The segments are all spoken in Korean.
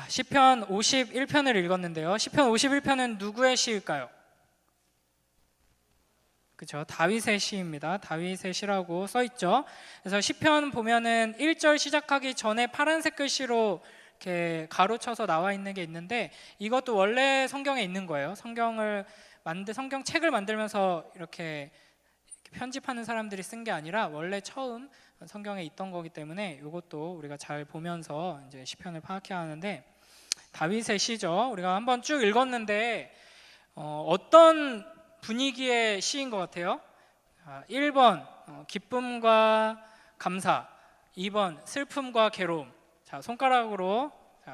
시편 51편을 읽었는데요. 시편 51편은 누구의 시일까요? 그렇죠. 다윗의 시입니다. 다윗의 시라고 써 있죠. 그래서 시편 보면은 1절 시작하기 전에 파란색 글씨로 이렇게 가로쳐서 나와 있는 게 있는데, 이것도 원래 성경에 있는 거예요. 성경책을 만들면서 이렇게 편집하는 사람들이 쓴 게 아니라 원래 처음 성경에 있던 거기 때문에 이것도 우리가 잘 보면서 이제 시편을 파악해야 하는데, 다윗의 시죠. 우리가 한번 쭉 읽었는데 어떤 분위기의 시인 것 같아요? 1번 기쁨과 감사, 2번 슬픔과 괴로움. 자, 손가락으로,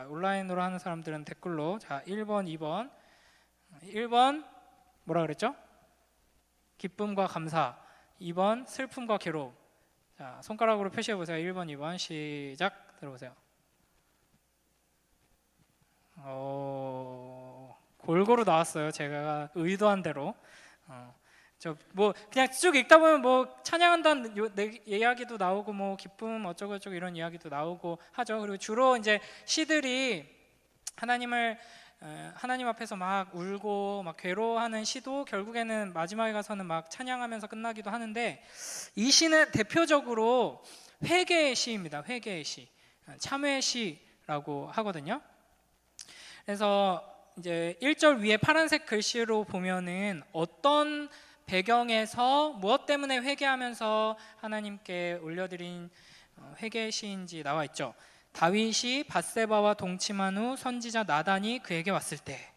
온라인으로 하는 사람들은 댓글로, 1번, 2번. 1번 뭐라 그랬죠? 기쁨과 감사. 2번 슬픔과 괴로움. 자, 손가락으로 표시해 보세요. 1번, 2번. 시작. 들어보세요. 골고루 나왔어요. 제가 의도한 대로. 그냥 쭉 읽다 보면 찬양한다는 이야기도 나오고 기쁨 어쩌고 저쩌고 이런 이야기도 나오고 하죠. 그리고 주로 이제 시들이 하나님 앞에서 막 울고 막 괴로워하는 시도 결국에는 마지막에 가서는 막 찬양하면서 끝나기도 하는데, 이 시는 대표적으로 회개의 시입니다. 회개의 시, 참회의 시라고 하거든요. 그래서 이제 1절 위에 파란색 글씨로 보면은 어떤 배경에서 무엇 때문에 회개하면서 하나님께 올려드린 회개의 시인지 나와 있죠. 다윗이 밧세바와 동침한 후 선지자 나단이 그에게 왔을 때.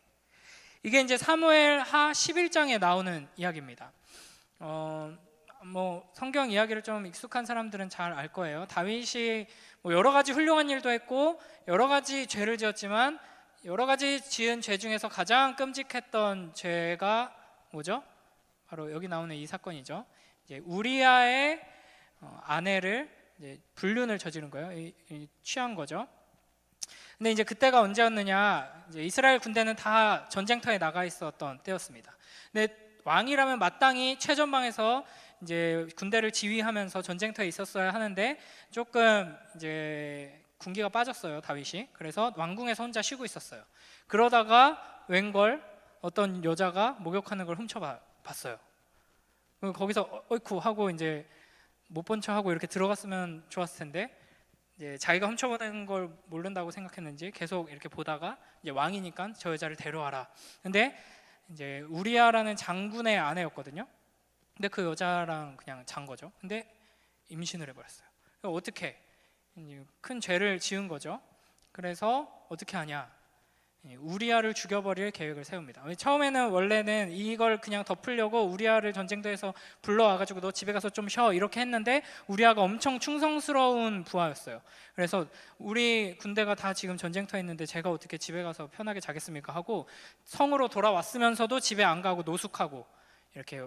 이게 이제 사무엘하 11장에 나오는 이야기입니다. 성경 이야기를 좀 익숙한 사람들은 잘 알 거예요. 다윗이 여러 가지 훌륭한 일도 했고 여러 가지 죄를 지었지만, 여러 가지 지은 죄 중에서 가장 끔찍했던 죄가 뭐죠? 바로 여기 나오는 이 사건이죠. 이제 우리아의 아내를 이제 불륜을 저지른 거예요. 취한 거죠. 근데 이제 그때가 언제였느냐? 이제 이스라엘 군대는 다 전쟁터에 나가 있었던 때였습니다. 근데 왕이라면 마땅히 최전방에서 이제 군대를 지휘하면서 전쟁터에 있었어야 하는데 조금 이제 군기가 빠졌어요, 다윗이. 그래서 왕궁에서 혼자 쉬고 있었어요. 그러다가 웬걸 어떤 여자가 목욕하는 걸 훔쳐봤어요. 거기서 어이쿠 하고 이제 못 본 척하고 이렇게 들어갔으면 좋았을 텐데, 이제 자기가 훔쳐보는 걸 모른다고 생각했는지 계속 이렇게 보다가 이제 왕이니까 저 여자를 데려와라. 근데 이제 우리아라는 장군의 아내였거든요. 근데 그 여자랑 그냥 잔 거죠. 근데 임신을 해버렸어요. 어떻게? 큰 죄를 지은 거죠. 그래서 어떻게 하냐? 우리아를 죽여버릴 계획을 세웁니다. 처음에는 원래는 이걸 그냥 덮으려고 우리아를 전쟁터에서 불러와가지고 너 집에 가서 좀 쉬어 이렇게 했는데, 우리아가 엄청 충성스러운 부하였어요. 그래서 우리 군대가 다 지금 전쟁터에 있는데 제가 어떻게 집에 가서 편하게 자겠습니까 하고 성으로 돌아왔으면서도 집에 안 가고 노숙하고, 이렇게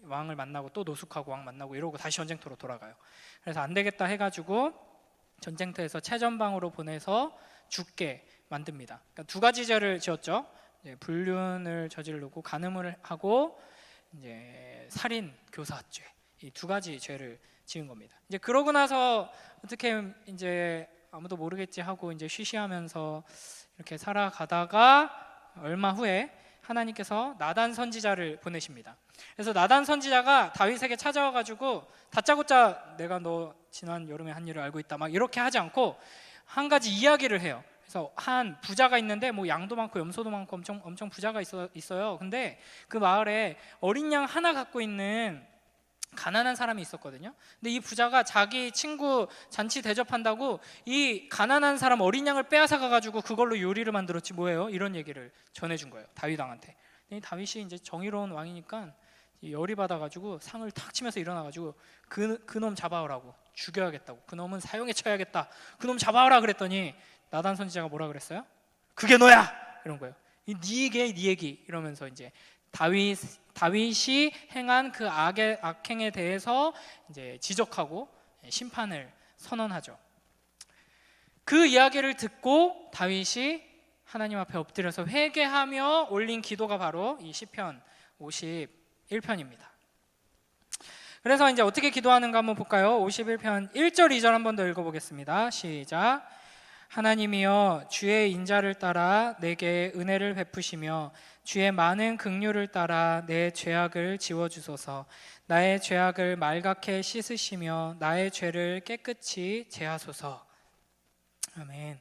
왕을 만나고 또 노숙하고 왕 만나고 이러고 다시 전쟁터로 돌아가요. 그래서 안 되겠다 해가지고 전쟁터에서 최전방으로 보내서 죽게 만듭니다. 그러니까 두 가지 죄를 지었죠. 불륜을 저지르고 간음을 하고 이제 살인, 교사죄, 이 두 가지 죄를 지은 겁니다. 이제 그러고 나서 어떻게 이제 아무도 모르겠지 하고 이제 쉬쉬하면서 이렇게 살아가다가 얼마 후에 하나님께서 나단 선지자를 보내십니다. 그래서 나단 선지자가 다윗에게 찾아와가지고 다짜고짜 내가 너 지난 여름에 한 일을 알고 있다 막 이렇게 하지 않고 한 가지 이야기를 해요. 그래서 한 부자가 있는데 양도 많고 염소도 많고 엄청 부자가 있어요. 근데 그 마을에 어린 양 하나 갖고 있는 가난한 사람이 있었거든요. 근데 이 부자가 자기 친구 잔치 대접한다고 이 가난한 사람 어린 양을 빼앗아 가가지고 그걸로 요리를 만들었지 뭐예요? 이런 얘기를 전해준 거예요, 다윗 왕한테. 근데 다윗이 이제 정의로운 왕이니까 열이 받아가지고 상을 탁 치면서 일어나가지고 그놈 잡아오라고, 죽여야겠다고, 그놈은 사형에 쳐야겠다, 그놈 잡아오라 그랬더니 나단 선지자가 뭐라 그랬어요? 그게 너야! 이런 거예요. 네 얘기 이러면서 이제 다윗이 행한 그 악행에 대해서 이제 지적하고 심판을 선언하죠. 그 이야기를 듣고 다윗이 하나님 앞에 엎드려서 회개하며 올린 기도가 바로 이 시편 51편입니다. 그래서 이제 어떻게 기도하는가 한번 볼까요? 51편 1절 2절 한 번 더 읽어보겠습니다. 시작. 하나님이여 주의 인자를 따라 내게 은혜를 베푸시며 주의 많은 긍휼을 따라 내 죄악을 지워주소서. 나의 죄악을 말갛게 씻으시며 나의 죄를 깨끗이 제하소서. 아멘.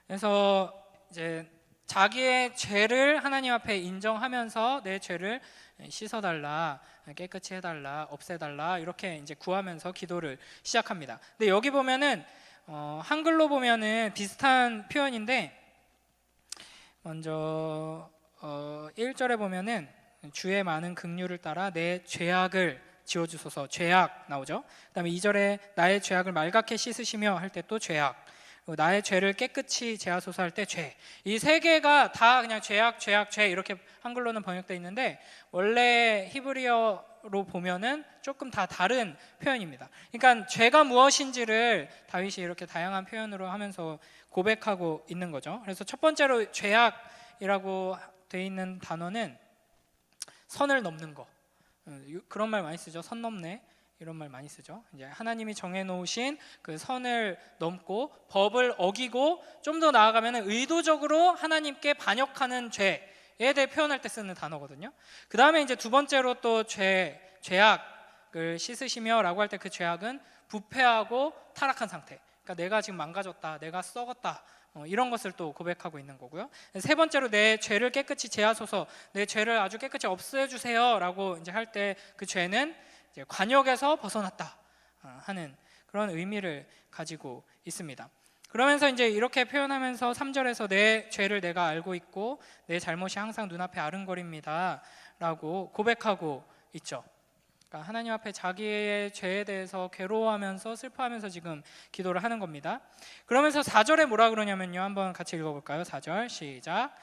그래서 이제 자기의 죄를 하나님 앞에 인정하면서 내 죄를 씻어달라, 깨끗이 해달라, 없애달라 이렇게 이제 구하면서 기도를 시작합니다. 근데 여기 보면은 한글로 보면은 비슷한 표현인데 먼저 1절에 보면은 주의 많은 긍휼을 따라 내 죄악을 지워주소서. 죄악 나오죠. 그 다음에 2절에 나의 죄악을 말갛게 씻으시며 할 때 또 죄악, 나의 죄를 깨끗이 제하소서 할 때 죄. 이 세 개가 다 그냥 죄악, 죄악, 죄 이렇게 한글로는 번역되어 있는데 원래 히브리어로 보면은 조금 다 다른 표현입니다. 그러니까 죄가 무엇인지를 다윗이 이렇게 다양한 표현으로 하면서 고백하고 있는 거죠. 그래서 첫 번째로 죄악이라고 되어 있는 단어는 선을 넘는 거. 그런 말 많이 쓰죠. 선 넘네. 이런 말 많이 쓰죠. 이제 하나님이 정해놓으신 그 선을 넘고 법을 어기고 좀 더 나아가면 의도적으로 하나님께 반역하는 죄에 대해 표현할 때 쓰는 단어거든요. 그 다음에 이제 두 번째로 또 죄악을 씻으시며라고 할 때 그 죄악은 부패하고 타락한 상태. 그러니까 내가 지금 망가졌다, 내가 썩었다. 이런 것을 또 고백하고 있는 거고요. 세 번째로 내 죄를 깨끗이 제하소서, 내 죄를 아주 깨끗이 없애주세요라고 이제 할 때 그 죄는 이제 관역에서 벗어났다 하는 그런 의미를 가지고 있습니다. 그러면서 이제 이렇게 표현하면서 3절에서 내 죄를 내가 알고 있고 내 잘못이 항상 눈앞에 아른거립니다라고 고백하고 있죠. 그러니까 하나님 앞에 자기의 죄에 대해서 괴로워하면서 슬퍼하면서 지금 기도를 하는 겁니다. 그러면서 4절에 뭐라 그러냐면요, 한번 같이 읽어볼까요? 4절 시작.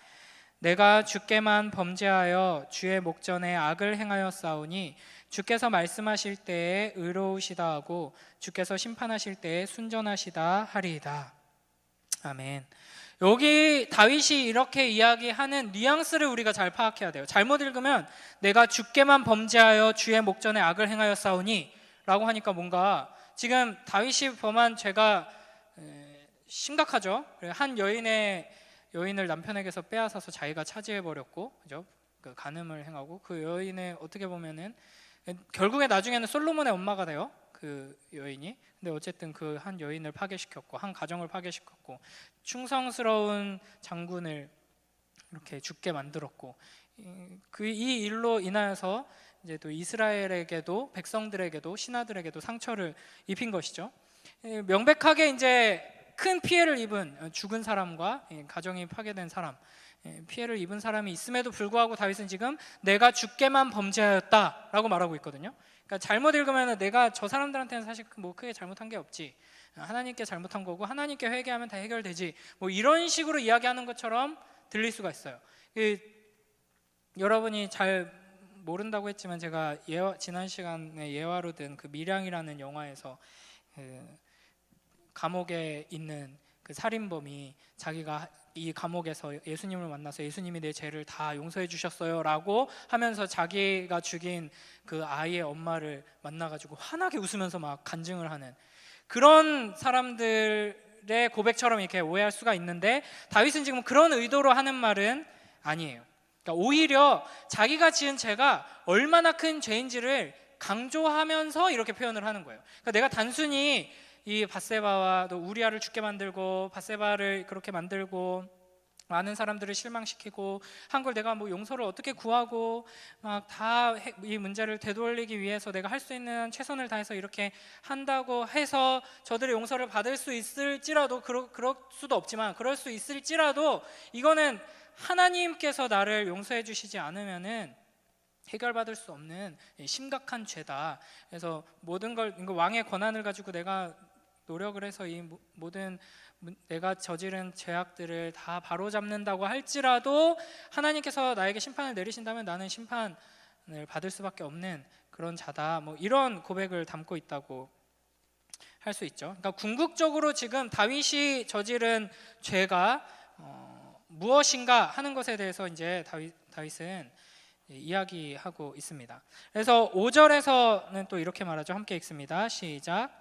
내가 주께만 범죄하여 주의 목전에 악을 행하였사오니 주께서 말씀하실 때에 의로우시다 하고 주께서 심판하실 때에 순전하시다 하리이다. 아멘. 여기 다윗이 이렇게 이야기하는 뉘앙스를 우리가 잘 파악해야 돼요. 잘못 읽으면 내가 주께만 범죄하여 주의 목전에 악을 행하였사오니 라고 하니까 뭔가 지금 다윗이 범한 죄가 심각하죠. 한 여인을 남편에게서 빼앗아서 자기가 차지해버렸고, 그죠? 그 간음을 행하고 그 여인의 어떻게 보면은 결국에 나중에는 솔로몬의 엄마가 돼요. 그 여인이. 근데 어쨌든 그 한 여인을 파괴시켰고 한 가정을 파괴시켰고 충성스러운 장군을 이렇게 죽게 만들었고 이 일로 인하여서 이제 또 이스라엘에게도 백성들에게도 신하들에게도 상처를 입힌 것이죠. 명백하게 이제 큰 피해를 입은 죽은 사람과 가정이 파괴된 사람, 피해를 입은 사람이 있음에도 불구하고 다윗은 지금 내가 주께만 범죄하였다라고 말하고 있거든요. 그러니까 잘못 읽으면 내가 저 사람들한테는 사실 뭐 크게 잘못한 게 없지, 하나님께 잘못한 거고 하나님께 회개하면 다 해결되지, 뭐 이런 식으로 이야기하는 것처럼 들릴 수가 있어요. 여러분이 잘 모른다고 했지만 제가 지난 시간에 예화로 든 그 밀양이라는 영화에서 감옥에 있는 그 살인범이 자기가 이 감옥에서 예수님을 만나서 예수님이 내 죄를 다 용서해 주셨어요 라고 하면서 자기가 죽인 그 아이의 엄마를 만나가지고 환하게 웃으면서 막 간증을 하는 그런 사람들의 고백처럼 이렇게 오해할 수가 있는데, 다윗은 지금 그런 의도로 하는 말은 아니에요. 그러니까 오히려 자기가 지은 죄가 얼마나 큰 죄인지를 강조하면서 이렇게 표현을 하는 거예요. 그러니까 내가 단순히 이 밧세바와 또 우리아를 죽게 만들고 밧세바를 그렇게 만들고 많은 사람들을 실망시키고 한 걸 내가 뭐 용서를 어떻게 구하고 막 다 이 문제를 되돌리기 위해서 내가 할 수 있는 최선을 다해서 이렇게 한다고 해서 저들의 용서를 받을 수 있을지라도 그럴 수도 없지만 그럴 수 있을지라도 이거는 하나님께서 나를 용서해 주시지 않으면은 해결받을 수 없는 심각한 죄다. 그래서 모든 걸 왕의 권한을 가지고 내가 노력을 해서 이 모든 내가 저지른 죄악들을 다 바로잡는다고 할지라도 하나님께서 나에게 심판을 내리신다면 나는 심판을 받을 수밖에 없는 그런 자다. 뭐 이런 고백을 담고 있다고 할 수 있죠. 그러니까 궁극적으로 지금 다윗이 저지른 죄가 무엇인가 하는 것에 대해서 이제 다윗은 이야기하고 있습니다. 그래서 5절에서는 또 이렇게 말하죠. 함께 읽습니다. 시작.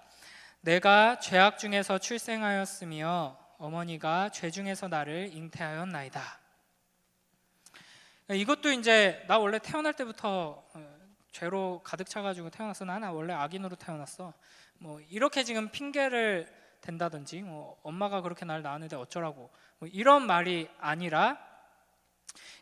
내가 죄악 중에서 출생하였으며 어머니가 죄 중에서 나를 잉태하였나이다. 이것도 이제 나 원래 태어날 때부터 죄로 가득 차가지고 태어났어. 나 원래 악인으로 태어났어. 뭐 이렇게 지금 핑계를 댄다든지, 뭐 엄마가 그렇게 날 낳았는데 어쩌라고, 뭐 이런 말이 아니라,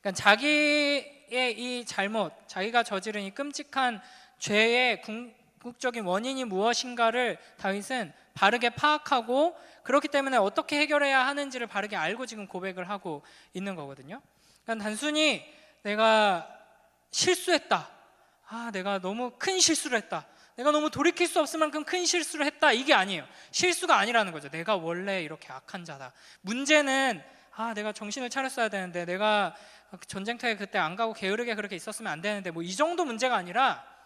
그러니까 자기의 이 잘못, 자기가 저지른 이 끔찍한 죄의 궁극적인 원인이 무엇인가를 다윗은 바르게 파악하고, 그렇기 때문에 어떻게 해결해야 하는지를 바르게 알고 지금 고백을 하고 있는 거거든요. 그러니까 단순히 내가 실수했다, 내가 너무 큰 실수를 했다, 내가 너무 돌이킬 수 없을 만큼 큰 실수를 했다, 이게 아니에요. 실수가 아니라는 거죠. 내가 원래 이렇게 악한 자다. 문제는 내가 정신을 차렸어야 되는데, 내가 전쟁터에 그때 안 가고 게으르게 그렇게 있었으면 안 되는데, 뭐 이 정도 문제가 아니라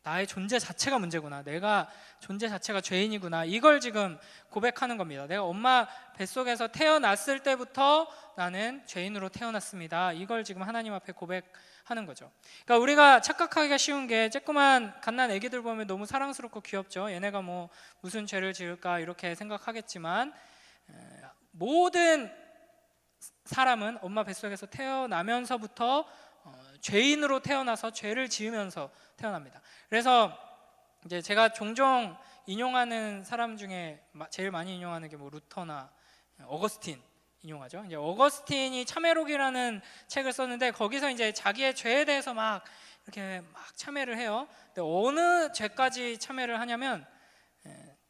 나의 존재 자체가 문제구나, 내가 존재 자체가 죄인이구나, 이걸 지금 고백하는 겁니다. 내가 엄마 뱃속에서 태어났을 때부터 나는 죄인으로 태어났습니다. 이걸 지금 하나님 앞에 고백하는 거죠. 그러니까 우리가 착각하기가 쉬운 게, 쬐끄만 갓난 애기들 보면 너무 사랑스럽고 귀엽죠. 얘네가 뭐 무슨 죄를 지을까 이렇게 생각하겠지만, 모든 사람은 엄마 뱃속에서 태어나면서부터 죄인으로 태어나서 죄를 지으면서 태어납니다. 그래서 이제 제가 종종 인용하는 사람 중에 제일 많이 인용하는 게 뭐 루터나 어거스틴 인용하죠. 이제 어거스틴이 참회록이라는 책을 썼는데, 거기서 이제 자기의 죄에 대해서 막 이렇게 막 참회를 해요. 근데 어느 죄까지 참회를 하냐면,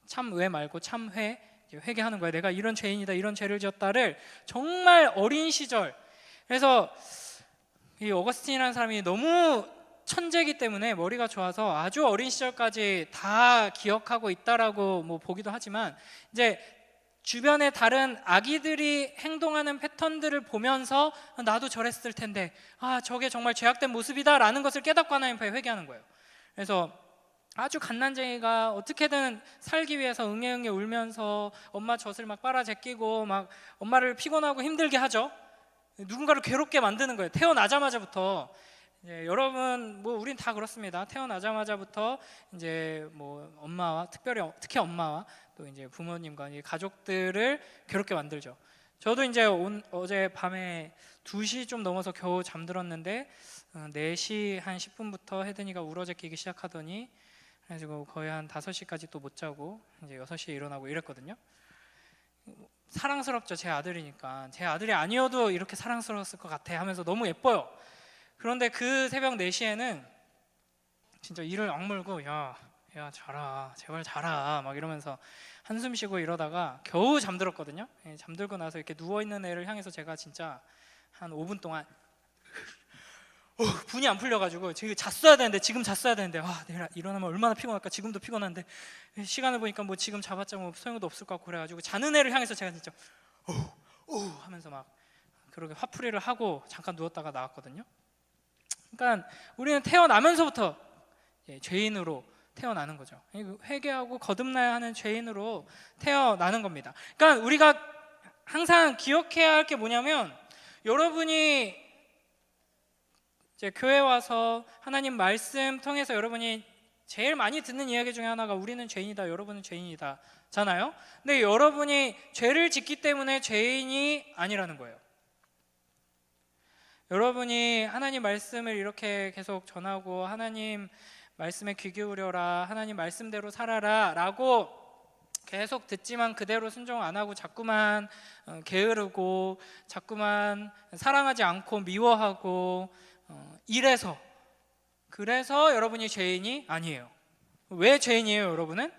참회 말고 참회, 회개하는 거예요. 내가 이런 죄인이다, 이런 죄를 지었다를 정말 어린 시절, 그래서 이 어거스틴이라는 사람이 너무 천재이기 때문에 머리가 좋아서 아주 어린 시절까지 다 기억하고 있다라고 뭐 보기도 하지만, 이제 주변의 다른 아기들이 행동하는 패턴들을 보면서 나도 저랬을 텐데, 저게 정말 죄악된 모습이다라는 것을 깨닫고 하나님 앞에 회개하는 거예요. 그래서 아주 갓난쟁이가 어떻게든 살기 위해서 응애응애 울면서 엄마 젖을 막 빨아제끼고 막 엄마를 피곤하고 힘들게 하죠. 누군가를 괴롭게 만드는 거예요. 태어나자마자부터. 여러분, 뭐 우린 다 그렇습니다. 태어나자마자부터 이제 뭐 엄마와, 특히 엄마와 또 이제 부모님과 가족들을 괴롭게 만들죠. 저도 이제 어제 밤에 2시 좀 넘어서 겨우 잠들었는데, 4시 한 10분부터 혜든이가 울어제끼기 시작하더니, 그래가지고 거의 한 5시까지 또 못 자고 이제 6시에 일어나고 이랬거든요. 사랑스럽죠. 제 아들이니까. 제 아들이 아니어도 이렇게 사랑스러웠을 것 같아 하면서 너무 예뻐요. 그런데 그 새벽 4시에는 진짜 이를 악물고 야 자라, 제발 자라 막 이러면서 한숨 쉬고 이러다가 겨우 잠들었거든요. 잠들고 나서 이렇게 누워있는 애를 향해서 제가 진짜 한 5분 동안 분이 안 풀려가지고, 지금 잤어야 되는데 내일 일어나면 얼마나 피곤할까, 지금도 피곤한데 시간을 보니까 뭐 지금 자봤자 뭐 소용도 없을 것 같고, 그래가지고 자는 애를 향해서 제가 진짜 하면서 막 그렇게 화풀이를 하고 잠깐 누웠다가 나왔거든요. 그러니까 우리는 태어나면서부터 죄인으로 태어나는 거죠. 회개하고 거듭나야 하는 죄인으로 태어나는 겁니다. 그러니까 우리가 항상 기억해야 할 게 뭐냐면, 여러분이 이제 교회 와서 하나님 말씀 통해서 여러분이 제일 많이 듣는 이야기 중에 하나가 우리는 죄인이다, 여러분은 죄인이다 잖아요. 근데 여러분이 죄를 짓기 때문에 죄인이 아니라는 거예요. 여러분이 하나님 말씀을 이렇게 계속 전하고 하나님 말씀에 귀 기울여라, 하나님 말씀대로 살아라 라고 계속 듣지만 그대로 순종 안 하고 자꾸만 게으르고 자꾸만 사랑하지 않고 미워하고 그래서 여러분이 죄인이 아니에요. 왜 죄인이에요? 여러분은?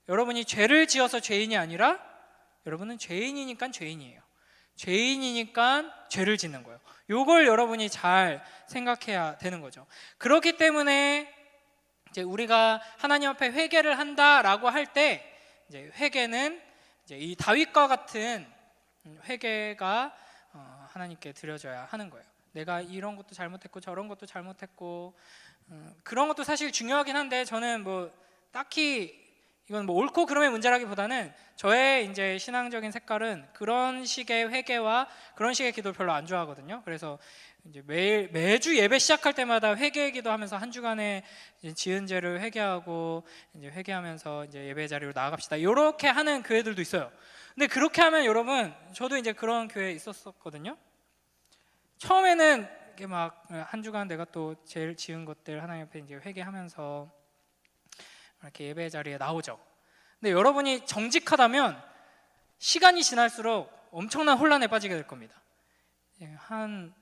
여러분이 죄를 지어서 죄인이 아니라 여러분은 죄인이니까 죄인이에요. 죄인이니까 죄를 짓는 거예요. 이걸 여러분이 잘 생각해야 되는 거죠. 그렇기 때문에 이제 우리가 하나님 앞에 회개를 한다라고 할 때, 이제 회개는 이제 이 다윗과 같은 회개가 하나님께 드려져야 하는 거예요. 내가 이런 것도 잘못했고 저런 것도 잘못했고, 그런 것도 사실 중요하긴 한데, 저는 뭐 딱히 이건 뭐 옳고 그름의 문제라기보다는 저의 이제 신앙적인 색깔은 그런 식의 회개와 그런 식의 기도를 별로 안 좋아하거든요. 그래서 이제 매주 예배 시작할 때마다 회개 기도하면서 한 주간의 지은 죄를 회개하고 이제 회개하면서 이제 예배 자리로 나아갑시다. 이렇게 하는 교회들도 있어요. 근데 그렇게 하면 여러분, 저도 이제 그런 교회에 있었거든요. 처음에는 이게 막 한 주간 내가 또 제일 지은 것들 하나님 앞에 이제 회개하면서 이렇게 예배 자리에 나오죠. 근데 여러분이 정직하다면 시간이 지날수록 엄청난 혼란에 빠지게 될 겁니다. 한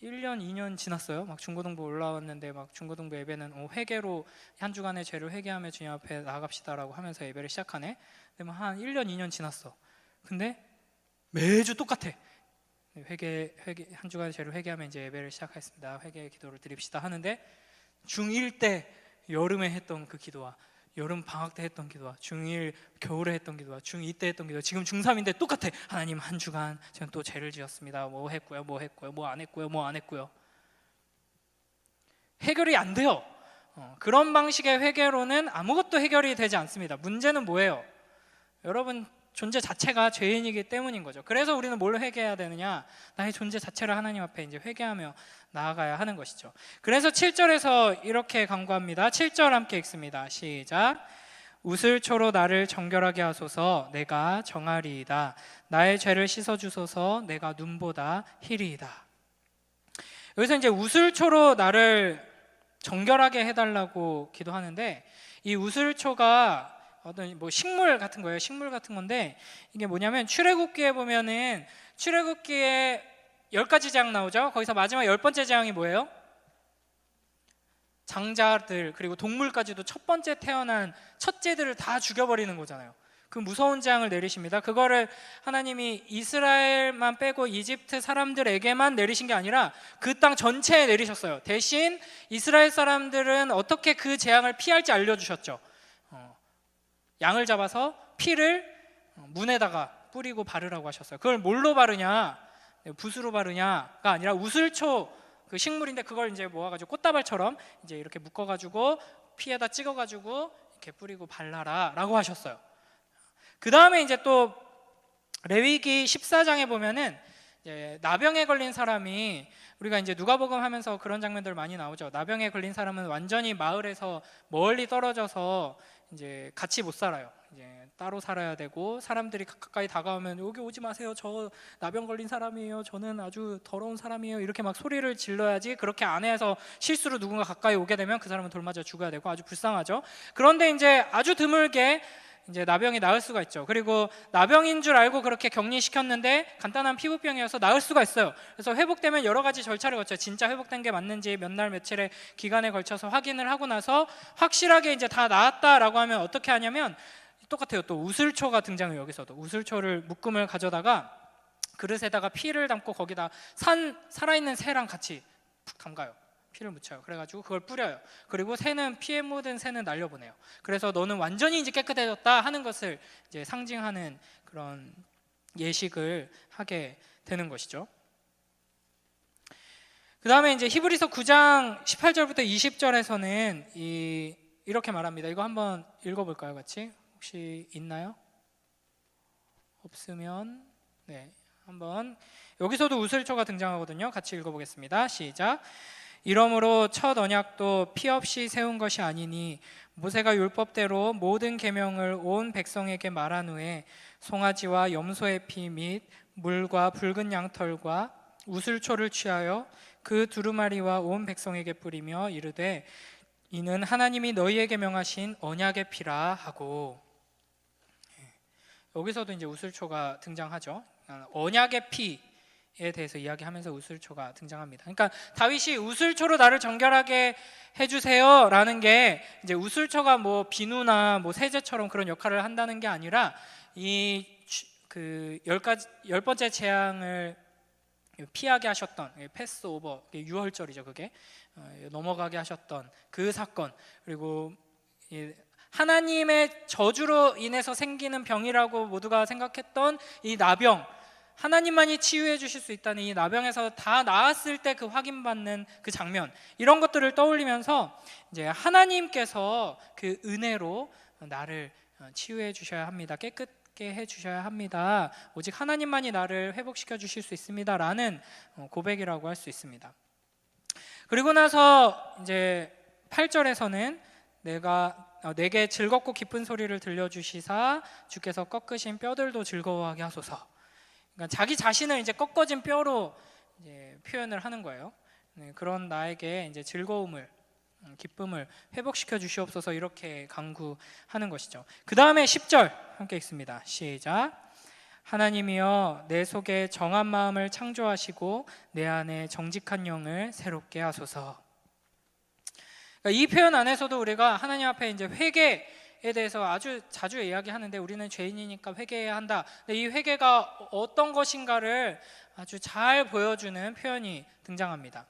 1년, 2년 지났어요. 막 중고등부 올라왔는데 막 중고등부 예배는 회개로 한 주간의 죄를 회개하며 주님 앞에 나아갑시다라고 하면서 예배를 시작하네. 근데 뭐 한 1년, 2년 지났어. 근데 매주 똑같아. 회개 한 주간의 죄를 회개하며 이제 예배를 시작하겠습니다. 회개의 기도를 드립시다 하는데 중1 때 여름에 했던 그 기도와 여름 방학 때 했던 기도와 중1 겨울에 했던 기도와 중2 때 했던 기도와 지금 중3인데 똑같아. 하나님, 한 주간 저는 또 죄를 지었습니다. 뭐 했고요, 뭐 안 했고요. 해결이 안 돼요. 그런 방식의 회개로는 아무것도 해결이 되지 않습니다. 문제는 뭐예요? 여러분 존재 자체가 죄인이기 때문인 거죠. 그래서 우리는 뭘 회개해야 되느냐? 나의 존재 자체를 하나님 앞에 이제 회개하며 나아가야 하는 것이죠. 그래서 7절에서 이렇게 간구합니다. 7절 함께 읽습니다. 시작. 우슬초로 나를 정결하게 하소서. 내가 정하리이다. 나의 죄를 씻어주소서. 내가 눈보다 희리이다. 여기서 이제 우슬초로 나를 정결하게 해달라고 기도하는데, 이 우슬초가 어떤 뭐 식물 같은 거예요. 식물 같은 건데, 이게 뭐냐면 출애굽기에 보면은 출애굽기에 10가지 재앙 나오죠. 거기서 마지막 10번째 재앙이 뭐예요? 장자들 그리고 동물까지도 첫 번째 태어난 첫째들을 다 죽여버리는 거잖아요. 그 무서운 재앙을 내리십니다. 그거를 하나님이 이스라엘만 빼고 이집트 사람들에게만 내리신 게 아니라 그 땅 전체에 내리셨어요. 대신 이스라엘 사람들은 어떻게 그 재앙을 피할지 알려주셨죠. 양을 잡아서 피를 문에다가 뿌리고 바르라고 하셨어요. 그걸 뭘로 바르냐? 붓으로 바르냐가 아니라 우슬초, 그 식물인데 그걸 이제 모아가지고 꽃다발처럼 이제 이렇게 묶어가지고 피에다 찍어가지고 이렇게 뿌리고 발라라라고 하셨어요. 그 다음에 이제 또 레위기 14장에 보면은 이제 나병에 걸린 사람이, 우리가 이제 누가복음 하면서 그런 장면들 많이 나오죠. 나병에 걸린 사람은 완전히 마을에서 멀리 떨어져서 이제 같이 못 살아요. 이제 따로 살아야 되고, 사람들이 가까이 다가오면 여기 오지 마세요. 저 나병 걸린 사람이에요. 저는 아주 더러운 사람이에요. 이렇게 막 소리를 질러야지. 그렇게 안 해서 실수로 누군가 가까이 오게 되면 그 사람은 돌 맞아 죽어야 되고 아주 불쌍하죠. 그런데 이제 아주 드물게 이제 나병이 나을 수가 있죠. 그리고 나병인 줄 알고 그렇게 격리시켰는데 간단한 피부병이어서 나을 수가 있어요. 그래서 회복되면 여러 가지 절차를 거쳐요. 진짜 회복된 게 맞는지 몇 날 며칠의 기간에 걸쳐서 확인을 하고 나서 확실하게 이제 다 나았다라고 하면 어떻게 하냐면 똑같아요. 또 우슬초가 등장해요. 여기서도 우슬초를 묶음을 가져다가 그릇에다가 피를 담고 거기다 살아있는 새랑 같이 푹 담가요. 피를 묻혀요. 그래가지고 그걸 뿌려요. 그리고 새는, 피에 묻은 새는 날려보내요. 그래서 너는 완전히 이제 깨끗해졌다 하는 것을 이제 상징하는 그런 예식을 하게 되는 것이죠. 그 다음에 이제 히브리서 9장 18절부터 20절에서는 이렇게 말합니다. 이거 한번 읽어볼까요, 같이? 혹시 있나요? 없으면 네, 한번. 여기서도 우슬초가 등장하거든요. 같이 읽어보겠습니다. 시작. 이러므로 첫 언약도 피 없이 세운 것이 아니니 모세가 율법대로 모든 계명을 온 백성에게 말한 후에 송아지와 염소의 피 및 물과 붉은 양털과 우슬초를 취하여 그 두루마리와 온 백성에게 뿌리며 이르되 이는 하나님이 너희에게 명하신 언약의 피라 하고. 여기서도 이제 우슬초가 등장하죠. 언약의 피에 대해서 이야기하면서 우슬초가 등장합니다. 그러니까 다윗이 우슬초로 나를 정결하게 해주세요라는 게 이제 우슬초가 뭐 비누나 뭐 세제처럼 그런 역할을 한다는 게 아니라 이 그 10번째 재앙을 피하게 하셨던 패스오버, 유월절이죠. 그게 넘어가게 하셨던 그 사건, 그리고 하나님의 저주로 인해서 생기는 병이라고 모두가 생각했던 이 나병, 하나님만이 치유해 주실 수 있다는 이 나병에서 다 나았을 때 그 확인받는 그 장면, 이런 것들을 떠올리면서 이제 하나님께서 그 은혜로 나를 치유해 주셔야 합니다. 깨끗게 해 주셔야 합니다. 오직 하나님만이 나를 회복시켜 주실 수 있습니다. 라는 고백이라고 할 수 있습니다. 그리고 나서 이제 8절에서는 내게 즐겁고 기쁜 소리를 들려주시사 주께서 꺾으신 뼈들도 즐거워하게 하소서. 그러니까 자기 자신을 이제 꺾어진 뼈로 이제 표현을 하는 거예요. 그런 나에게 이제 즐거움을, 기쁨을 회복시켜 주시옵소서, 이렇게 간구하는 것이죠. 그 다음에 10절 함께 읽습니다. 시작. 하나님이여 내 속에 정한 마음을 창조하시고 내 안에 정직한 영을 새롭게 하소서. 그러니까 이 표현 안에서도 우리가 하나님 앞에 이제 회개에 대해서 아주 자주 이야기하는데, 우리는 죄인이니까 회개해야 한다. 근데 이 회개가 어떤 것인가를 아주 잘 보여주는 표현이 등장합니다.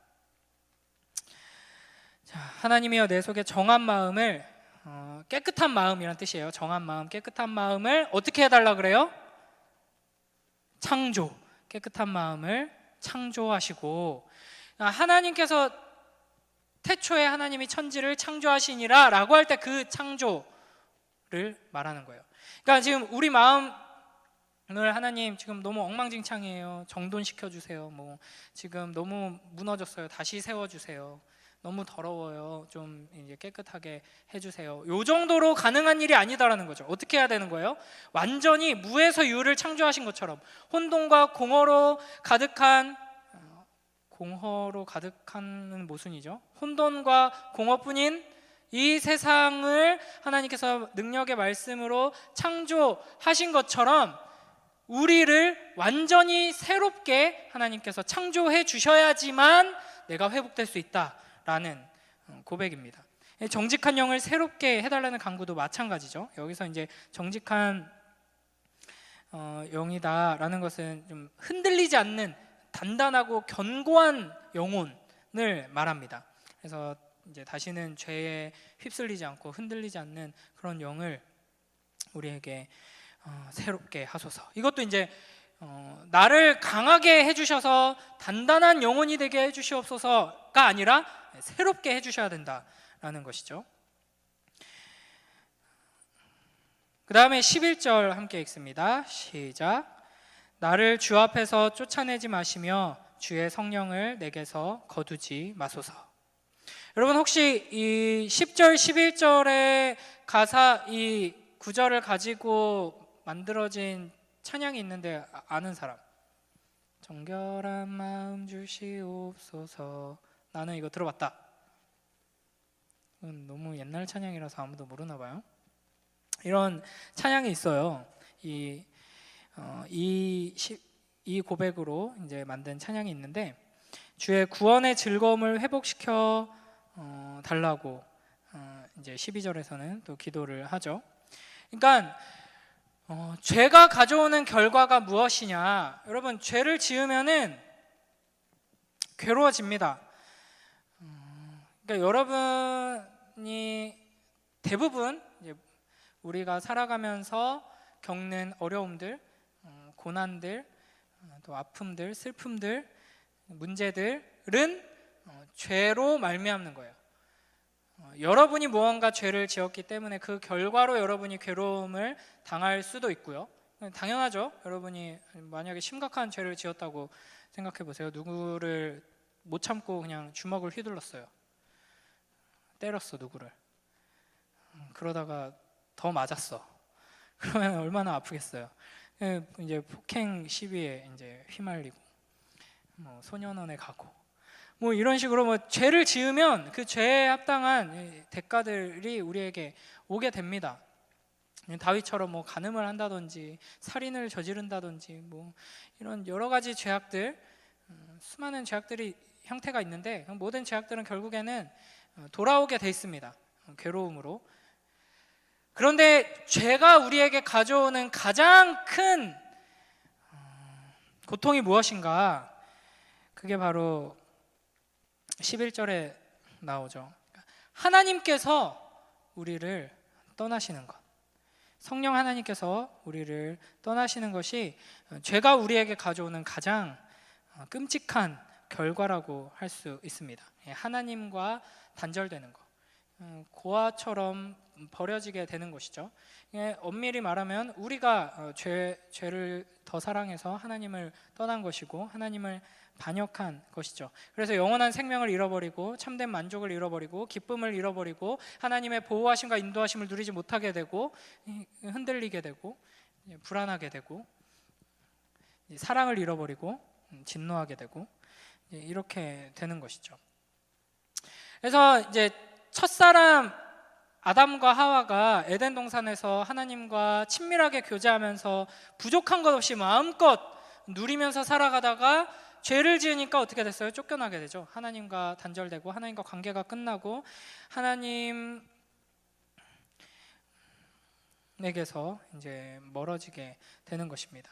자, 하나님이여 내 속에 정한 마음을, 깨끗한 마음이란 뜻이에요. 정한 마음, 깨끗한 마음을 어떻게 해달라 그래요? 창조, 깨끗한 마음을 창조하시고, 하나님께서 태초에 하나님이 천지를 창조하시니라 라고 할 때 그 창조를 말하는 거예요. 그러니까 지금 우리 마음을 하나님 지금 너무 엉망진창이에요, 정돈시켜 주세요. 뭐 지금 너무 무너졌어요, 다시 세워주세요. 너무 더러워요, 좀 이제 깨끗하게 해주세요. 요 정도로 가능한 일이 아니다라는 거죠. 어떻게 해야 되는 거예요? 완전히 무에서 유를 창조하신 것처럼 혼돈과 공허로 가득한, 공허로 가득한 모순이죠. 혼돈과 공허뿐인 이 세상을 하나님께서 능력의 말씀으로 창조하신 것처럼 우리를 완전히 새롭게 하나님께서 창조해 주셔야지만 내가 회복될 수 있다라는 고백입니다. 정직한 영을 새롭게 해달라는 간구도 마찬가지죠. 여기서 이제 정직한 영이다라는 것은 좀 흔들리지 않는 단단하고 견고한 영혼을 말합니다. 그래서 이제 다시는 죄에 휩쓸리지 않고 흔들리지 않는 그런 영을 우리에게 새롭게 하소서. 이것도 이제 나를 강하게 해주셔서 단단한 영혼이 되게 해주시옵소서가 아니라 새롭게 해주셔야 된다라는 것이죠. 그 다음에 11절 함께 읽습니다. 시작. 나를 주 앞에서 쫓아내지 마시며 주의 성령을 내게서 거두지 마소서. 여러분 혹시 이 10절 11절의 가사, 이 구절을 가지고 만들어진 찬양이 있는데 아는 사람? 정결한 마음 주시옵소서. 나는 이거 들어봤다. 너무 옛날 찬양이라서 아무도 모르나 봐요. 이런 찬양이 있어요. 이 고백으로 이제 만든 찬양이 있는데, 주의 구원의 즐거움을 회복시켜 달라고 이제 12절에서는 또 기도를 하죠. 그러니까 죄가 가져오는 결과가 무엇이냐? 여러분, 죄를 지으면은 괴로워집니다. 그러니까 여러분이 대부분 이제 우리가 살아가면서 겪는 어려움들, 고난들, 또 아픔들, 슬픔들, 문제들은 죄로 말미암는 거예요. 여러분이 무언가 죄를 지었기 때문에 그 결과로 여러분이 괴로움을 당할 수도 있고요. 당연하죠. 여러분이 만약에 심각한 죄를 지었다고 생각해 보세요. 누구를 못 참고 그냥 주먹을 휘둘렀어요. 때렸어, 누구를. 그러다가 더 맞았어. 그러면 얼마나 아프겠어요. 이제 폭행 시비에 이제 휘말리고, 소년원에 가고, 이런 식으로 죄를 지으면 그 죄에 합당한 대가들이 우리에게 오게 됩니다. 다윗처럼 간음을 한다든지 살인을 저지른다든지 이런 여러 가지 죄악들, 수많은 죄악들이 형태가 있는데, 모든 죄악들은 결국에는 돌아오게 돼 있습니다. 괴로움으로. 그런데 죄가 우리에게 가져오는 가장 큰 고통이 무엇인가? 그게 바로 11절에 나오죠. 하나님께서 우리를 떠나시는 것, 성령 하나님께서 우리를 떠나시는 것이 죄가 우리에게 가져오는 가장 끔찍한 결과라고 할 수 있습니다. 하나님과 단절되는 것, 고아처럼 버려지게 되는 것이죠. 엄밀히 말하면 우리가 죄를 더 사랑해서 하나님을 떠난 것이고 하나님을 반역한 것이죠. 그래서 영원한 생명을 잃어버리고 참된 만족을 잃어버리고 기쁨을 잃어버리고 하나님의 보호하심과 인도하심을 누리지 못하게 되고 흔들리게 되고 불안하게 되고 사랑을 잃어버리고 진노하게 되고 이렇게 되는 것이죠. 그래서 이제 첫사람 아담과 하와가 에덴 동산에서 하나님과 친밀하게 교제하면서 부족한 것 없이 마음껏 누리면서 살아가다가 죄를 지으니까 어떻게 됐어요? 쫓겨나게 되죠. 하나님과 단절되고 하나님과 관계가 끝나고 하나님에게서 이제 멀어지게 되는 것입니다.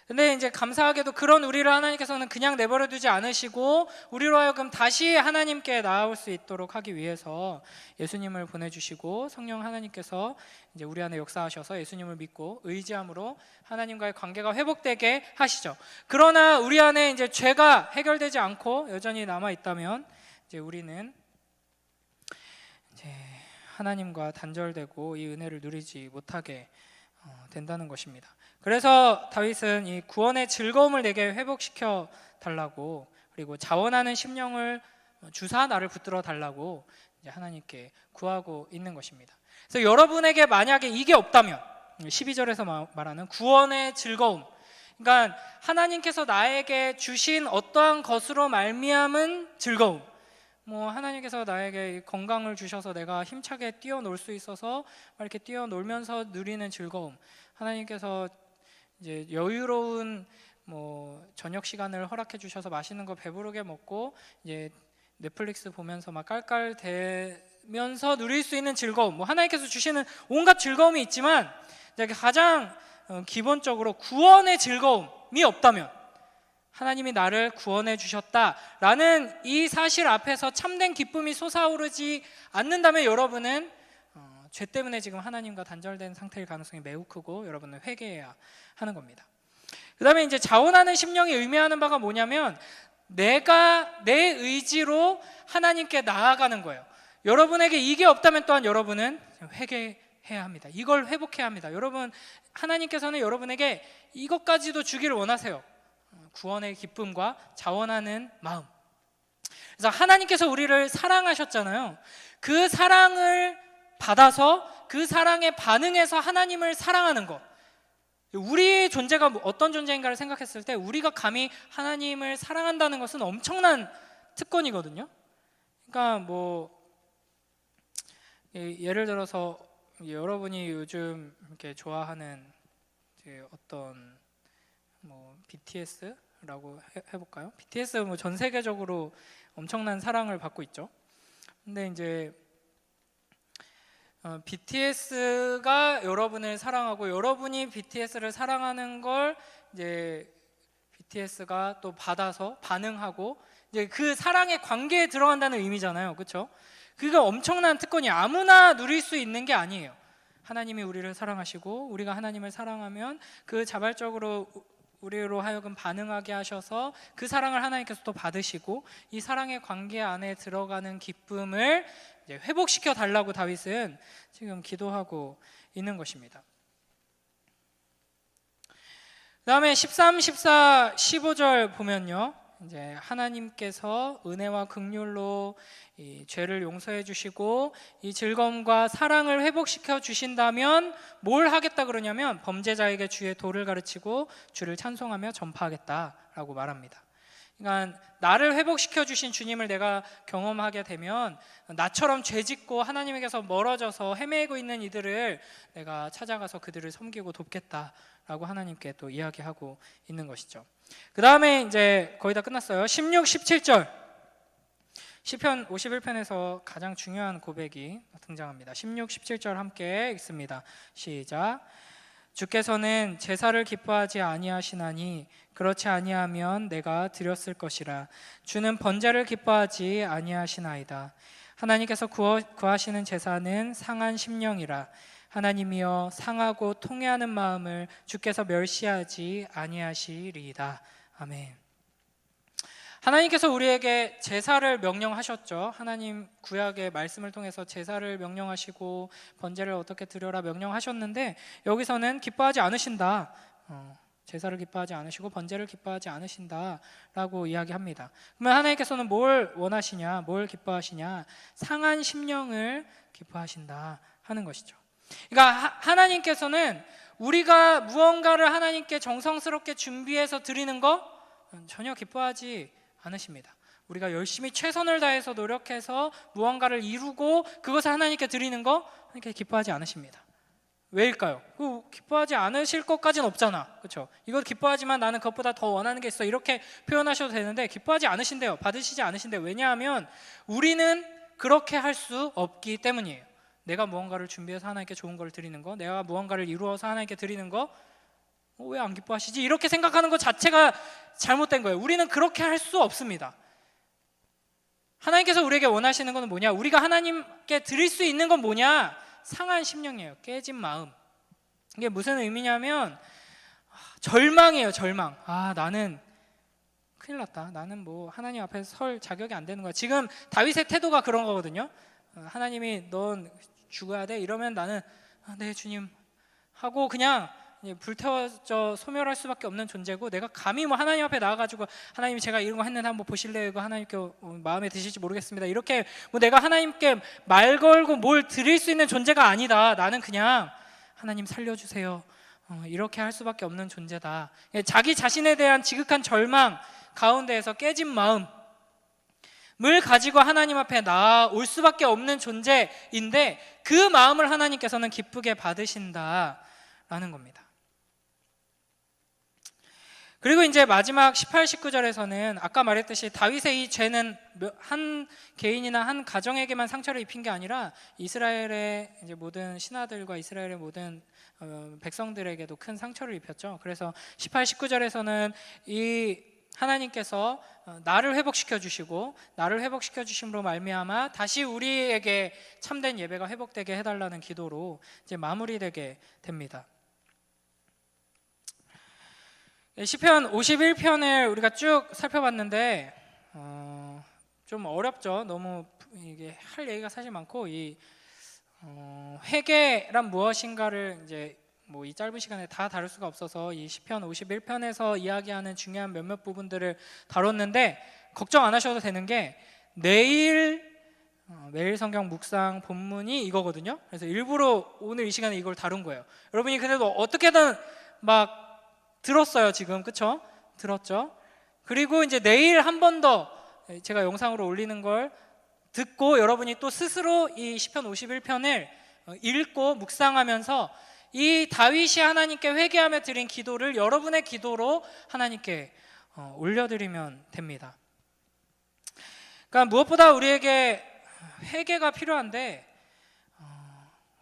근데 이제 감사하게도 그런 우리를 하나님께서는 그냥 내버려 두지 않으시고 우리로 하여금 다시 하나님께 나아올 수 있도록 하기 위해서 예수님을 보내주시고 성령 하나님께서 이제 우리 안에 역사하셔서 예수님을 믿고 의지함으로 하나님과의 관계가 회복되게 하시죠. 그러나 우리 안에 이제 죄가 해결되지 않고 여전히 남아 있다면 이제 우리는 이제 하나님과 단절되고 이 은혜를 누리지 못하게 된다는 것입니다. 그래서 다윗은 이 구원의 즐거움을 내게 회복시켜 달라고, 그리고 자원하는 심령을 주사 나를 붙들어 달라고 이제 하나님께 구하고 있는 것입니다. 그래서 여러분에게 만약에 이게 없다면 12절에서 말하는 구원의 즐거움, 그러니까 하나님께서 나에게 주신 어떠한 것으로 말미암은 즐거움, 하나님께서 나에게 건강을 주셔서 내가 힘차게 뛰어놀 수 있어서 이렇게 뛰어놀면서 누리는 즐거움, 하나님께서 이제 여유로운 저녁 시간을 허락해 주셔서 맛있는 거 배부르게 먹고 이제 넷플릭스 보면서 막 깔깔대면서 누릴 수 있는 즐거움, 하나님께서 주시는 온갖 즐거움이 있지만 가장 기본적으로 구원의 즐거움이 없다면, 하나님이 나를 구원해 주셨다라는 이 사실 앞에서 참된 기쁨이 솟아오르지 않는다면 여러분은 죄 때문에 지금 하나님과 단절된 상태일 가능성이 매우 크고 여러분은 회개해야 하는 겁니다. 그 다음에 이제 자원하는 심령이 의미하는 바가 뭐냐면 내가 내 의지로 하나님께 나아가는 거예요. 여러분에게 이게 없다면 또한 여러분은 회개해야 합니다. 이걸 회복해야 합니다. 여러분, 하나님께서는 여러분에게 이것까지도 주기를 원하세요. 구원의 기쁨과 자원하는 마음. 그래서 하나님께서 우리를 사랑하셨잖아요. 그 사랑을 받아서 그 사랑에 반응해서 하나님을 사랑하는 것, 우리의 존재가 어떤 존재인가를 생각했을 때 우리가 감히 하나님을 사랑한다는 것은 엄청난 특권이거든요. 그러니까 예를 들어서 여러분이 요즘 이렇게 좋아하는 어떤 BTS라고 해볼까요? BTS 전 세계적으로 엄청난 사랑을 받고 있죠. 근데 이제 BTS가 여러분을 사랑하고 여러분이 BTS를 사랑하는 걸 이제 BTS가 또 받아서 반응하고 이제 그 사랑의 관계에 들어간다는 의미잖아요. 그렇죠? 그게 엄청난 특권이 아무나 누릴 수 있는 게 아니에요. 하나님이 우리를 사랑하시고 우리가 하나님을 사랑하면 그 자발적으로 우리로 하여금 반응하게 하셔서 그 사랑을 하나님께서 또 받으시고 이 사랑의 관계 안에 들어가는 기쁨을 이제 회복시켜 달라고 다윗은 지금 기도하고 있는 것입니다. 그 다음에 13, 14, 15절 보면요, 이제 하나님께서 은혜와 긍휼로 이 죄를 용서해 주시고 이 즐거움과 사랑을 회복시켜 주신다면 뭘 하겠다 그러냐면 범죄자에게 주의 도를 가르치고 주를 찬송하며 전파하겠다라고 말합니다. 그러니까 나를 회복시켜 주신 주님을 내가 경험하게 되면 나처럼 죄짓고 하나님에게서 멀어져서 헤매고 있는 이들을 내가 찾아가서 그들을 섬기고 돕겠다라고 하나님께 또 이야기하고 있는 것이죠. 그 다음에 이제 거의 다 끝났어요. 16, 17절 시편 51편에서 가장 중요한 고백이 등장합니다. 16, 17절 함께 읽습니다. 시작. 주께서는 제사를 기뻐하지 아니하시나니 그렇지 아니하면 내가 드렸을 것이라. 주는 번제를 기뻐하지 아니하시나이다. 하나님께서 구하시는 제사는 상한 심령이라. 하나님이여 상하고 통회하는 마음을 주께서 멸시하지 아니하시리이다. 아멘. 하나님께서 우리에게 제사를 명령하셨죠. 하나님 구약의 말씀을 통해서 제사를 명령하시고 번제를 어떻게 드려라 명령하셨는데 여기서는 기뻐하지 않으신다. 제사를 기뻐하지 않으시고 번제를 기뻐하지 않으신다라고 이야기합니다. 그러면 하나님께서는 뭘 원하시냐, 뭘 기뻐하시냐? 상한 심령을 기뻐하신다 하는 것이죠. 그러니까 하나님께서는 우리가 무언가를 하나님께 정성스럽게 준비해서 드리는 거 전혀 기뻐하지 않으십니다. 우리가 열심히 최선을 다해서 노력해서 무언가를 이루고 그것을 하나님께 드리는 거 하나님께 기뻐하지 않으십니다. 왜일까요? 기뻐하지 않으실 것까지는 없잖아, 그렇죠? 이거 기뻐하지만 나는 그것보다 더 원하는 게 있어, 이렇게 표현하셔도 되는데 기뻐하지 않으신대요. 받으시지 않으신대요. 왜냐하면 우리는 그렇게 할 수 없기 때문이에요. 내가 무언가를 준비해서 하나님께 좋은 걸 드리는 거, 내가 무언가를 이루어서 하나님께 드리는 거, 왜 안 기뻐하시지? 이렇게 생각하는 것 자체가 잘못된 거예요. 우리는 그렇게 할 수 없습니다. 하나님께서 우리에게 원하시는 건 뭐냐? 우리가 하나님께 드릴 수 있는 건 뭐냐? 상한 심령이에요. 깨진 마음. 이게 무슨 의미냐면 절망이에요. 절망. 나는 큰일 났다. 나는 뭐 하나님 앞에 설 자격이 안 되는 거야. 지금 다윗의 태도가 그런 거거든요. 하나님이 넌 죽어야 돼 이러면 나는 네 주님 하고 그냥 불태워져 소멸할 수밖에 없는 존재고, 내가 감히 뭐 하나님 앞에 나와가지고 하나님 제가 이런 거 했는데 한번 보실래요? 이거 하나님께 마음에 드실지 모르겠습니다. 이렇게 뭐 내가 하나님께 말 걸고 뭘 드릴 수 있는 존재가 아니다. 나는 그냥 하나님 살려주세요. 이렇게 할 수밖에 없는 존재다. 자기 자신에 대한 지극한 절망 가운데에서 깨진 마음을 가지고 하나님 앞에 나올 수밖에 없는 존재인데 그 마음을 하나님께서는 기쁘게 받으신다라는 겁니다. 그리고 이제 마지막 18, 19절에서는 아까 말했듯이 다윗의 이 죄는 한 개인이나 한 가정에게만 상처를 입힌 게 아니라 이스라엘의 이제 모든 신하들과 이스라엘의 모든 백성들에게도 큰 상처를 입혔죠. 그래서 18, 19절에서는 이 하나님께서 나를 회복시켜 주시고 나를 회복시켜 주심으로 말미암아 다시 우리에게 참된 예배가 회복되게 해달라는 기도로 이제 마무리되게 됩니다. 시편 51편을 우리가 쭉 살펴봤는데 좀 어렵죠. 너무 이게 할 얘기가 사실 많고 이 회개란 무엇인가를 이제 뭐 이 짧은 시간에 다 다룰 수가 없어서 이 시편 51편에서 이야기하는 중요한 몇몇 부분들을 다뤘는데 걱정 안 하셔도 되는 게 매일 성경 묵상 본문이 이거거든요. 그래서 일부러 오늘 이 시간에 이걸 다룬 거예요. 여러분이 그래도 어떻게든 막 들었어요 지금, 그쵸? 들었죠? 그리고 이제 내일 한 번 더 제가 영상으로 올리는 걸 듣고 여러분이 또 스스로 이 시편 51편을 읽고 묵상하면서 이 다윗이 하나님께 회개하며 드린 기도를 여러분의 기도로 하나님께 올려드리면 됩니다. 그러니까 무엇보다 우리에게 회개가 필요한데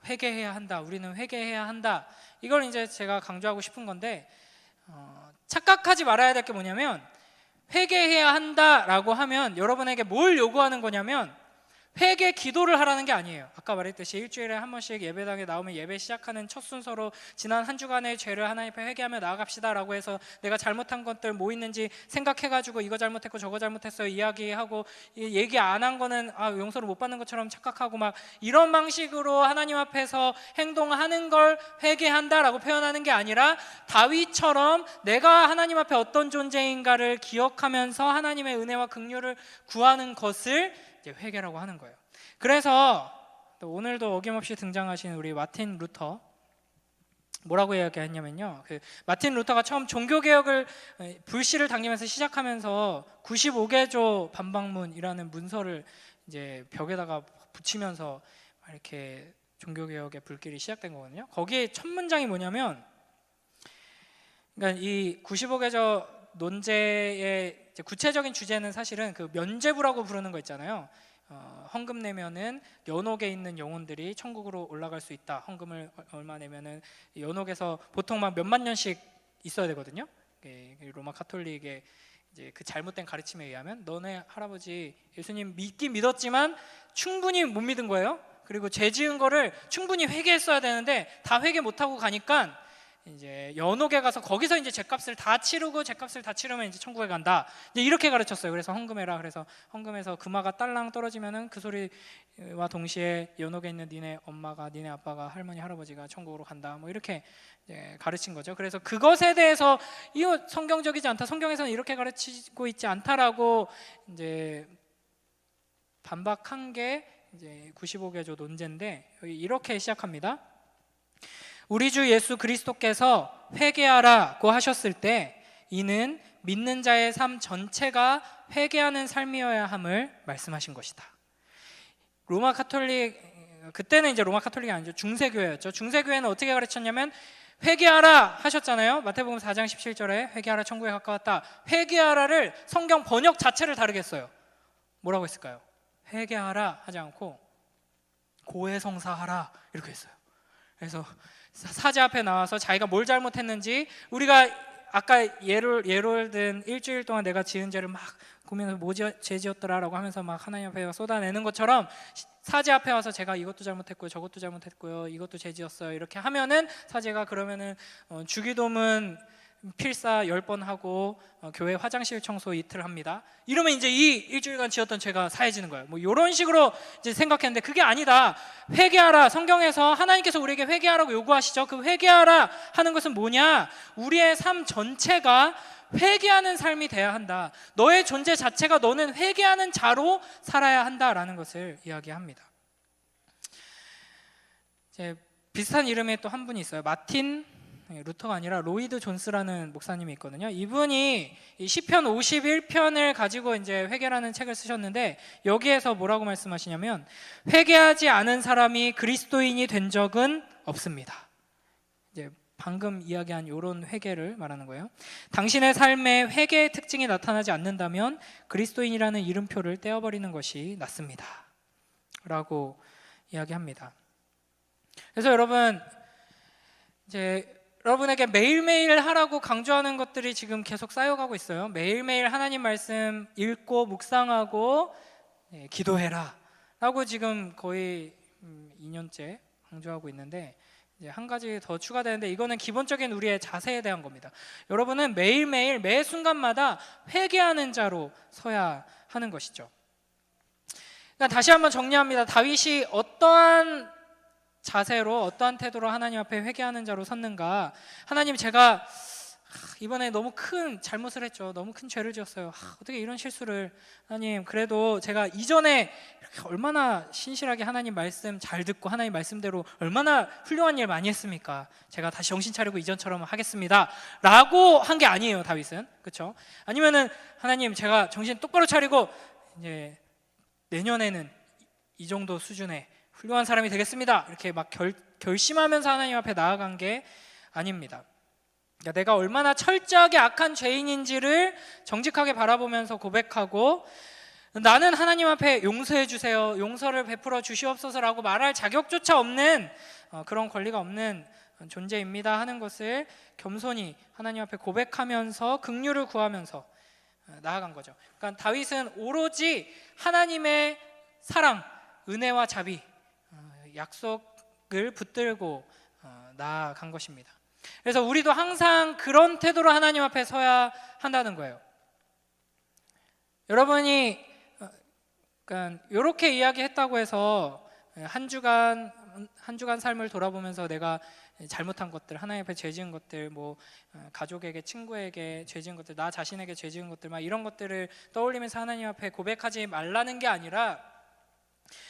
회개해야 한다, 우리는 회개해야 한다, 이걸 이제 제가 강조하고 싶은 건데 착각하지 말아야 될 게 뭐냐면 회개해야 한다라고 하면 여러분에게 뭘 요구하는 거냐면 회개 기도를 하라는 게 아니에요. 아까 말했듯이 일주일에 한 번씩 예배당에 나오면 예배 시작하는 첫 순서로 지난 한 주간의 죄를 하나님 앞에 회개하며 나아갑시다 라고 해서 내가 잘못한 것들 뭐 있는지 생각해가지고 이거 잘못했고 저거 잘못했어요 이야기하고, 얘기 안 한 거는 용서를 못 받는 것처럼 착각하고 막 이런 방식으로 하나님 앞에서 행동하는 걸 회개한다라고 표현하는 게 아니라 다윗처럼 내가 하나님 앞에 어떤 존재인가를 기억하면서 하나님의 은혜와 긍휼을 구하는 것을 회개라고 하는 거예요. 그래서 오늘도 어김없이 등장하신 우리 마틴 루터 뭐라고 이야기했냐면요, 마틴 루터가 처음 종교개혁을 불씨를 당기면서 시작하면서 95개조 반박문이라는 문서를 이제 벽에다가 붙이면서 이렇게 종교개혁의 불길이 시작된 거거든요. 거기에 첫 문장이 뭐냐면, 그러니까 이 95개조 논제의 구체적인 주제는 사실은 그 면죄부라고 부르는 거 있잖아요. 헌금 내면은 연옥에 있는 영혼들이 천국으로 올라갈 수 있다. 헌금을 얼마 내면은 연옥에서 보통 막 몇만 년씩 있어야 되거든요. 로마 카톨릭의 이제 그 잘못된 가르침에 의하면 너네 할아버지 예수님 믿긴 믿었지만 충분히 못 믿은 거예요. 그리고 죄 지은 거를 충분히 회개했어야 되는데 다 회개 못 하고 가니까 이제 연옥에 가서 거기서 이제 죄값을 다 치르고 죄값을 다 치르면 이제 천국에 간다. 이제 이렇게 가르쳤어요. 그래서 헌금해라. 그래서 헌금해서 금화가 딸랑 떨어지면은 그 소리와 동시에 연옥에 있는 니네 엄마가, 니네 아빠가, 할머니, 할아버지가 천국으로 간다. 뭐 이렇게 이제 가르친 거죠. 그래서 그것에 대해서 이거 성경적이지 않다. 성경에서는 이렇게 가르치고 있지 않다라고 이제 반박한 게 이제 95개조 논제인데 이렇게 시작합니다. 우리 주 예수 그리스도께서 회개하라고 하셨을 때 이는 믿는 자의 삶 전체가 회개하는 삶이어야 함을 말씀하신 것이다. 로마 카톨릭, 그때는 이제 로마 카톨릭이 아니죠. 중세교회였죠. 중세교회는 어떻게 가르쳤냐면 회개하라 하셨잖아요. 마태복음 4장 17절에 회개하라 천국에 가까웠다. 회개하라를 성경 번역 자체를 다르게 했어요. 뭐라고 했을까요? 회개하라 하지 않고 고해성사하라 이렇게 했어요. 그래서 사제 앞에 나와서 자기가 뭘 잘못했는지, 우리가 아까 예를 든 일주일 동안 내가 지은 죄를 막 고민해서 뭐 죄 지었더라라고 하면서 막 하나님 앞에 쏟아내는 것처럼 사제 앞에 와서 제가 이것도 잘못했고요, 저것도 잘못했고요, 이것도 죄 지었어요 이렇게 하면은 사제가 그러면은 주기도문 필사 10번 하고 교회 화장실 청소 이틀 합니다. 이러면 이제 이 일주일간 지었던 죄가 사해지는 거예요. 뭐 이런 식으로 이제 생각했는데 그게 아니다. 회개하라. 성경에서 하나님께서 우리에게 회개하라고 요구하시죠. 그 회개하라 하는 것은 뭐냐? 우리의 삶 전체가 회개하는 삶이 돼야 한다. 너의 존재 자체가 너는 회개하는 자로 살아야 한다라는 것을 이야기합니다. 이제 비슷한 이름의 또 한 분이 있어요. 마틴 루터가 아니라 로이드 존스라는 목사님이 있거든요. 이분이 이 시편 51편을 가지고 이제 회개라는 책을 쓰셨는데 여기에서 뭐라고 말씀하시냐면 회개하지 않은 사람이 그리스도인이 된 적은 없습니다. 이제 방금 이야기한 이런 회개를 말하는 거예요. 당신의 삶에 회개의 특징이 나타나지 않는다면 그리스도인이라는 이름표를 떼어버리는 것이 낫습니다. 라고 이야기합니다. 그래서 여러분 이제 여러분에게 매일매일 하라고 강조하는 것들이 지금 계속 쌓여가고 있어요. 매일매일 하나님 말씀 읽고 묵상하고 기도해라 라고 지금 거의 2년째 강조하고 있는데 이제 한 가지 더 추가되는데 이거는 기본적인 우리의 자세에 대한 겁니다. 여러분은 매일매일 매 순간마다 회개하는 자로 서야 하는 것이죠. 그러니까 다시 한번 정리합니다. 다윗이 어떠한 자세로 어떠한 태도로 하나님 앞에 회개하는 자로 섰는가? 하나님, 제가 이번에 너무 큰 잘못을 했죠. 너무 큰 죄를 지었어요. 어떻게 이런 실수를. 하나님, 그래도 제가 이전에 이렇게 얼마나 신실하게 하나님 말씀 잘 듣고 하나님 말씀대로 얼마나 훌륭한 일 많이 했습니까? 제가 다시 정신 차리고 이전처럼 하겠습니다 라고 한 게 아니에요, 다윗은. 그렇죠? 아니면은 하나님, 제가 정신 똑바로 차리고 이제 내년에는 이 정도 수준의 훌륭한 사람이 되겠습니다 이렇게 막 결심하면서 하나님 앞에 나아간 게 아닙니다. 그러니까 내가 얼마나 철저하게 악한 죄인인지를 정직하게 바라보면서 고백하고 나는 하나님 앞에 용서해 주세요, 용서를 베풀어 주시옵소서라고 말할 자격조차 없는 그런 권리가 없는 존재입니다 하는 것을 겸손히 하나님 앞에 고백하면서 긍휼을 구하면서 나아간 거죠. 그러니까 다윗은 오로지 하나님의 사랑, 은혜와 자비, 약속을 붙들고 나아간 것입니다. 그래서 우리도 항상 그런 태도로 하나님 앞에 서야 한다는 거예요. 여러분이 그러니까 이렇게 이야기했다고 해서 한 주간 삶을 돌아보면서 내가 잘못한 것들, 하나님 앞에 죄 지은 것들, 뭐 가족에게, 친구에게 죄 지은 것들, 나 자신에게 죄 지은 것들, 막 이런 것들을 떠올리면서 하나님 앞에 고백하지 말라는 게 아니라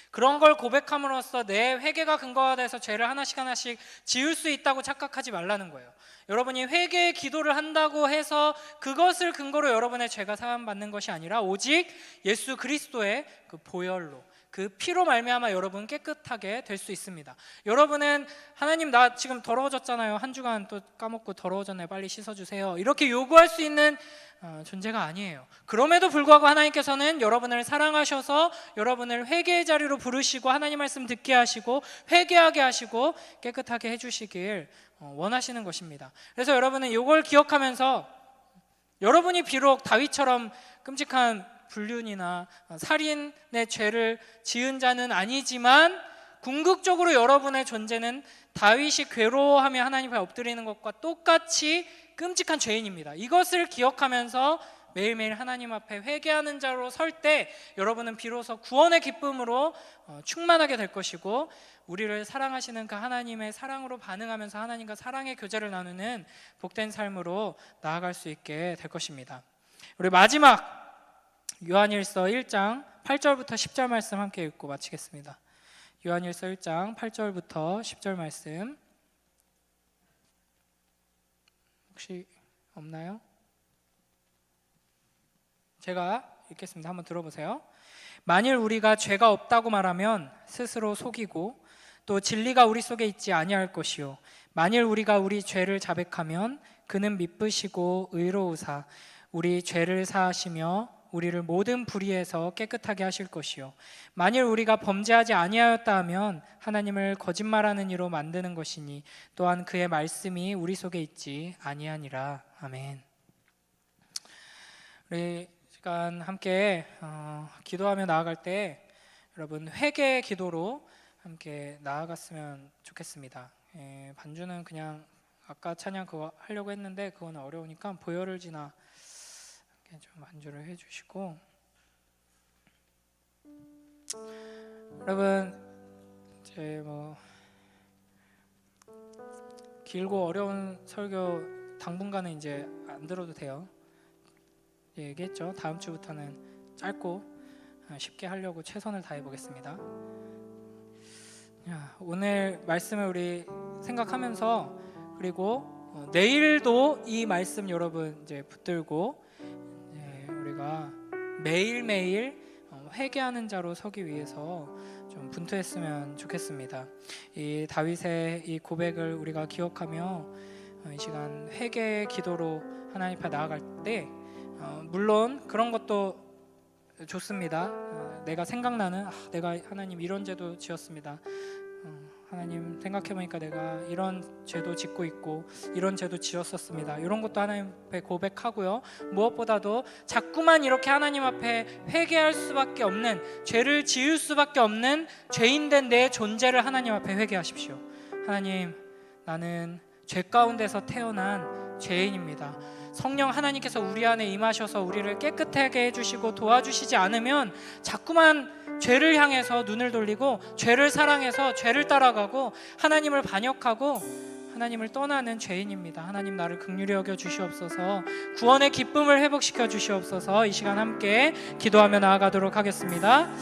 그런 걸 고백함으로써 내 회개가 근거가 돼서 죄를 하나씩 지을 수 있다고 착각하지 말라는 거예요. 여러분이 회개의 기도를 한다고 해서 그것을 근거로 여러분의 죄가 사함받는 것이 아니라 오직 예수 그리스도의 그 보혈로, 그 피로 말미암아 여러분 깨끗하게 될 수 있습니다. 여러분은 하나님, 나 지금 더러워졌잖아요, 한 주간 또 까먹고 더러워졌네, 빨리 씻어주세요 이렇게 요구할 수 있는 존재가 아니에요. 그럼에도 불구하고 하나님께서는 여러분을 사랑하셔서 여러분을 회개의 자리로 부르시고 하나님 말씀 듣게 하시고 회개하게 하시고 깨끗하게 해주시길 원하시는 것입니다. 그래서 여러분은 이걸 기억하면서 여러분이 비록 다윗처럼 끔찍한 불륜이나 살인의 죄를 지은 자는 아니지만 궁극적으로 여러분의 존재는 다윗이 괴로워하며 하나님 앞에 엎드리는 것과 똑같이 끔찍한 죄인입니다. 이것을 기억하면서 매일매일 하나님 앞에 회개하는 자로 설 때 여러분은 비로소 구원의 기쁨으로 충만하게 될 것이고, 우리를 사랑하시는 그 하나님의 사랑으로 반응하면서 하나님과 사랑의 교제를 나누는 복된 삶으로 나아갈 수 있게 될 것입니다. 우리 마지막 요한일서 1장 8절부터 10절 말씀 함께 읽고 마치겠습니다. 요한일서 1장 8절부터 10절 말씀 혹시 없나요? 제가 읽겠습니다. 한번 들어보세요. 만일 우리가 죄가 없다고 말하면 스스로 속이고 또 진리가 우리 속에 있지 아니할 것이요, 만일 우리가 우리 죄를 자백하면 그는 미쁘시고 의로우사 우리 죄를 사하시며 우리를 모든 불의에서 깨끗하게 하실 것이요, 만일 우리가 범죄하지 아니하였다 하면 하나님을 거짓말하는 이로 만드는 것이니 또한 그의 말씀이 우리 속에 있지 아니하니라. 아멘. 우리 시간 함께 기도하며 나아갈 때 여러분 회개 기도로 함께 나아갔으면 좋겠습니다. 반주는 그냥 아까 찬양 그거 하려고 했는데 그거는 어려우니까 보혈을 지나 좀 반주를 해주시고, 여러분 이제 길고 어려운 설교 당분간은 이제 안 들어도 돼요. 얘기했죠. 다음 주부터는 짧고 쉽게 하려고 최선을 다해 보겠습니다. 오늘 말씀을 우리 생각하면서, 그리고 내일도 이 말씀 여러분 이제 붙들고 우리가 매일매일 회개하는 자로 서기 위해서 좀 분투했으면 좋겠습니다. 이 다윗의 이 고백을 우리가 기억하며 이 시간 회개의 기도로 하나님 앞에 나아갈 때, 물론 그런 것도 좋습니다. 내가 생각나는 내가 하나님 이런 죄도 지었습니다. 하나님 생각해보니까 내가 이런 죄도 짓고 있고 이런 죄도 지었었습니다. 이런 것도 하나님 앞에 고백하고요. 무엇보다도 자꾸만 이렇게 하나님 앞에 회개할 수밖에 없는, 죄를 지을 수밖에 없는 죄인된 내 존재를 하나님 앞에 회개하십시오. 하나님, 나는 죄 가운데서 태어난 죄인입니다. 성령 하나님께서 우리 안에 임하셔서 우리를 깨끗하게 해주시고 도와주시지 않으면 자꾸만 죄를 향해서 눈을 돌리고 죄를 사랑해서 죄를 따라가고 하나님을 반역하고 하나님을 떠나는 죄인입니다. 하나님, 나를 긍휼히 여겨 주시옵소서. 구원의 기쁨을 회복시켜 주시옵소서. 이 시간 함께 기도하며 나아가도록 하겠습니다.